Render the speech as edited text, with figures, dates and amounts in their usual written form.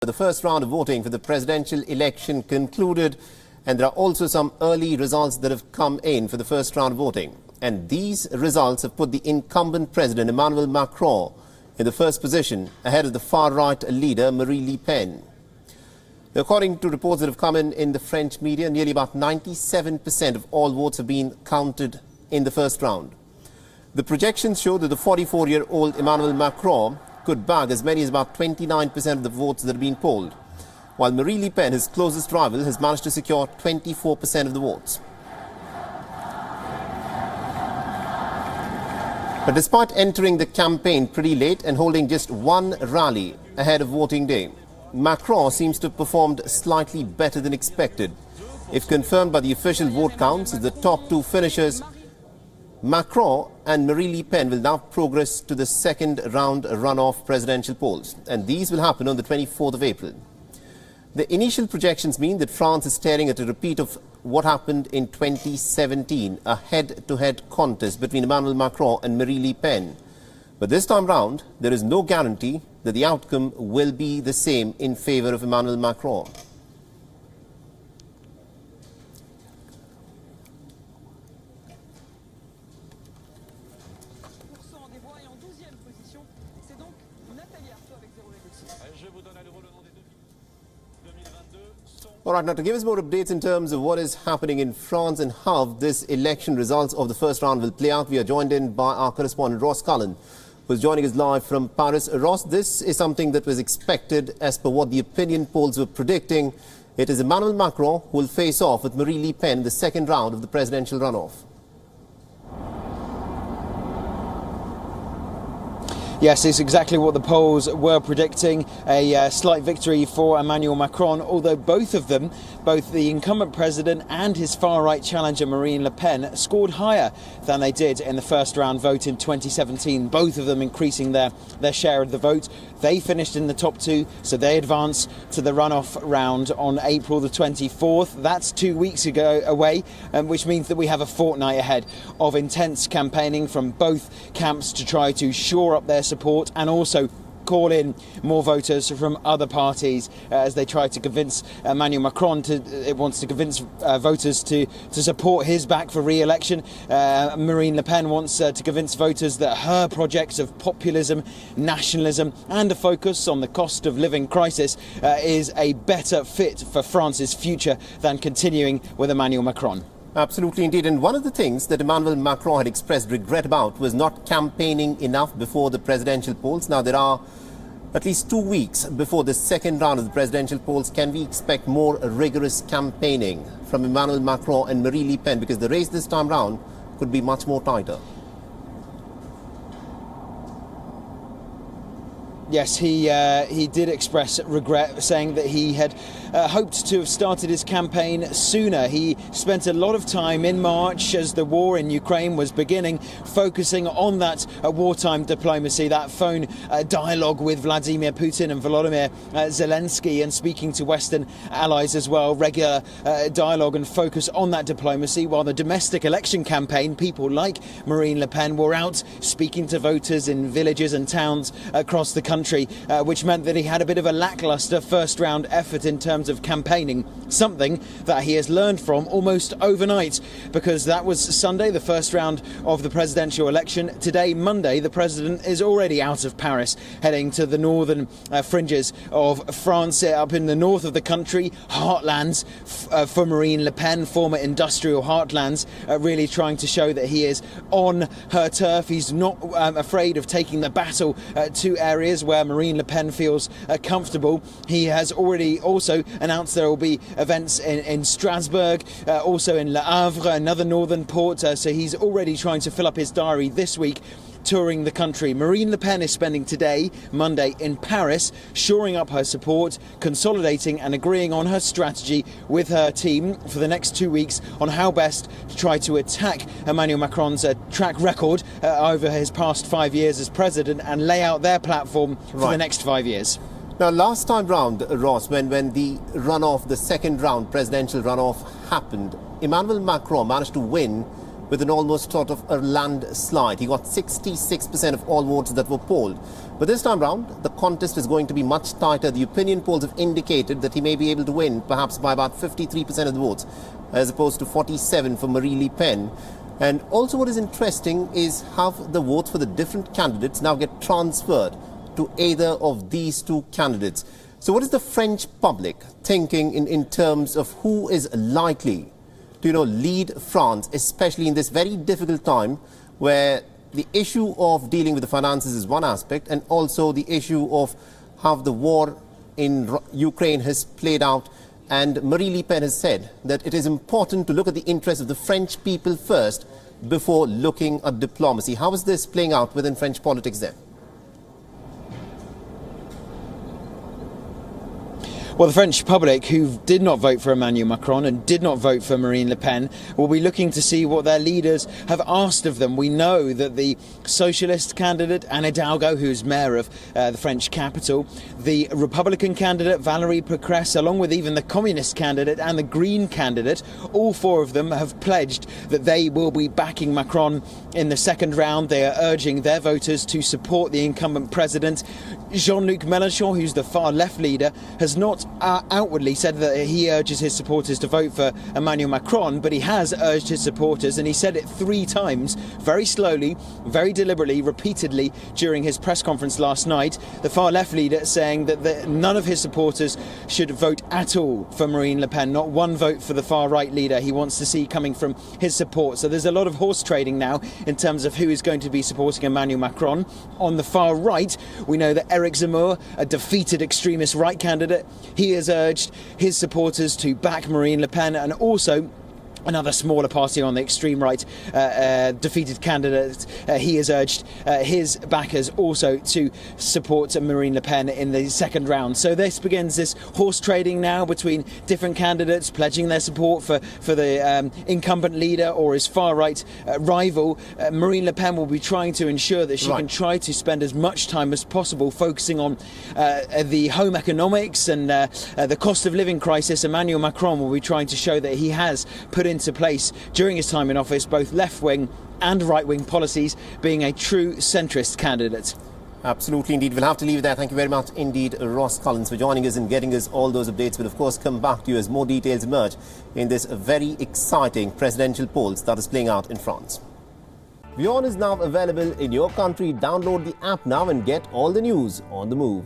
The first round of voting for the presidential election concluded, and there are also some early results that have come in for the first round of voting. And these results have put the incumbent president, Emmanuel Macron, in the first position, ahead of the far-right leader, Marine Le Pen. According to reports that have come in the French media, nearly about 97% of all votes have been counted in the first round. The projections show that the 44-year-old Emmanuel Macron could bag as many as about 29% of the votes that have been polled, while Marine Le Pen, his closest rival, has managed to secure 24% of the votes. But despite entering the campaign pretty late and holding just one rally ahead of voting day, Macron seems to have performed slightly better than expected. If confirmed by the official vote counts as the top two finishers, Macron and Marine Le Pen will now progress to the second round runoff presidential polls, and these will happen on the 24th of April. The initial projections mean that France is staring at a repeat of what happened in 2017, a head-to-head contest between Emmanuel Macron and Marine Le Pen. But this time round, there is no guarantee that the outcome will be the same in favor of Emmanuel Macron. All right, now to give us more updates in terms of what is happening in France and how this election results of the first round will play out, we are joined in by our correspondent Ross Cullen, who is joining us live from Paris. Ross, this is something that was expected as per what the opinion polls were predicting. It is Emmanuel Macron who will face off with Marine Le Pen in the second round of the presidential runoff. Yes, it's exactly what the polls were predicting, a slight victory for Emmanuel Macron, although both of them, both the incumbent president and his far-right challenger Marine Le Pen, scored higher than they did in the first round vote in 2017, both of them increasing their share of the vote. They finished in the top two, so they advance to the runoff round on April the 24th. That's 2 weeks away, which means that we have a fortnight ahead of intense campaigning from both camps to try to shore up their support and also call in more voters from other parties as they try to convince Emmanuel Macron wants to convince voters to support his back for re-election. Marine Le Pen wants to convince voters that her projects of populism, nationalism and a focus on the cost of living crisis is a better fit for France's future than continuing with Emmanuel Macron. Absolutely indeed. And one of the things that Emmanuel Macron had expressed regret about was not campaigning enough before the presidential polls. Now, there are at least 2 weeks before the second round of the presidential polls. Can we expect more rigorous campaigning from Emmanuel Macron and Marine Le Pen? Because the race this time round could be much more tighter. Yes, he did express regret, saying that he had hoped to have started his campaign sooner. He spent a lot of time in March as the war in Ukraine was beginning, focusing on that wartime diplomacy, that phone dialogue with Vladimir Putin and Volodymyr Zelensky, and speaking to Western allies as well, regular dialogue and focus on that diplomacy, while the domestic election campaign, people like Marine Le Pen were out speaking to voters in villages and towns across the country, which meant that he had a bit of a lacklustre first round effort in terms of campaigning, something that he has learned from almost overnight, because that was Sunday, the first round of the presidential election. Today, Monday, the president is already out of Paris, heading to the northern fringes of France, up in the north of the country, heartlands for Marine Le Pen, former industrial heartlands, really trying to show that he is on her turf. He's not afraid of taking the battle to areas where Marine Le Pen feels comfortable. He has already also announced there will be events in Strasbourg, also in Le Havre, another northern port, so he's already trying to fill up his diary this week touring the country. Marine Le Pen is spending today, Monday, in Paris, shoring up her support, consolidating and agreeing on her strategy with her team for the next 2 weeks on how best to try to attack Emmanuel Macron's track record over his past 5 years as president and lay out their platform for the next 5 years. Now, last time round, Ross, when the runoff, the second round presidential runoff happened, Emmanuel Macron managed to win with an almost sort of a landslide. He got 66% of all votes that were polled. But this time round, the contest is going to be much tighter. The opinion polls have indicated that he may be able to win perhaps by about 53% of the votes, as opposed to 47% for Marine Le Pen. And also what is interesting is how the votes for the different candidates now get transferred to either of these two candidates. So what is the French public thinking in terms of who is likely to, lead France, especially in this very difficult time where the issue of dealing with the finances is one aspect, and also the issue of how the war in Ukraine has played out. And Marine Le Pen has said that it is important to look at the interests of the French people first before looking at diplomacy. How is this playing out within French politics then? Well, the French public, who did not vote for Emmanuel Macron and did not vote for Marine Le Pen, will be looking to see what their leaders have asked of them. We know that the socialist candidate, Anne Hidalgo, who's mayor of the French capital, the Republican candidate, Valérie Pécresse, along with even the communist candidate and the Green candidate, all four of them have pledged that they will be backing Macron in the second round. They are urging their voters to support the incumbent president. Jean-Luc Mélenchon, who's the far left leader, has not outwardly said that he urges his supporters to vote for Emmanuel Macron, but he has urged his supporters, and he said it 3 times, very slowly, very deliberately, repeatedly during his press conference last night. The far left leader saying that none of his supporters should vote at all for Marine Le Pen, not one vote for the far right leader he wants to see coming from his support. So there's a lot of horse trading now in terms of who is going to be supporting Emmanuel Macron. On the far right, we know that Eric Zemmour, a defeated extremist right candidate, he has urged his supporters to back Marine Le Pen, and also another smaller party on the extreme right, defeated candidate, he has urged his backers also to support Marine Le Pen in the second round. So this begins this horse trading now between different candidates pledging their support for the incumbent leader or his far right rival. Marine Le Pen will be trying to ensure that she can try to spend as much time as possible focusing on the home economics and the cost of living crisis. Emmanuel Macron will be trying to show that he has put into place during his time in office both left-wing and right-wing policies, being a true centrist candidate. Absolutely indeed. We'll have to leave it there. Thank you very much indeed, Ross Collins, for joining us and getting us all those updates. We'll of course come back to you as more details emerge in this very exciting presidential polls that is playing out in France. WION is now available in your country. Download the app now and get all the news on the move.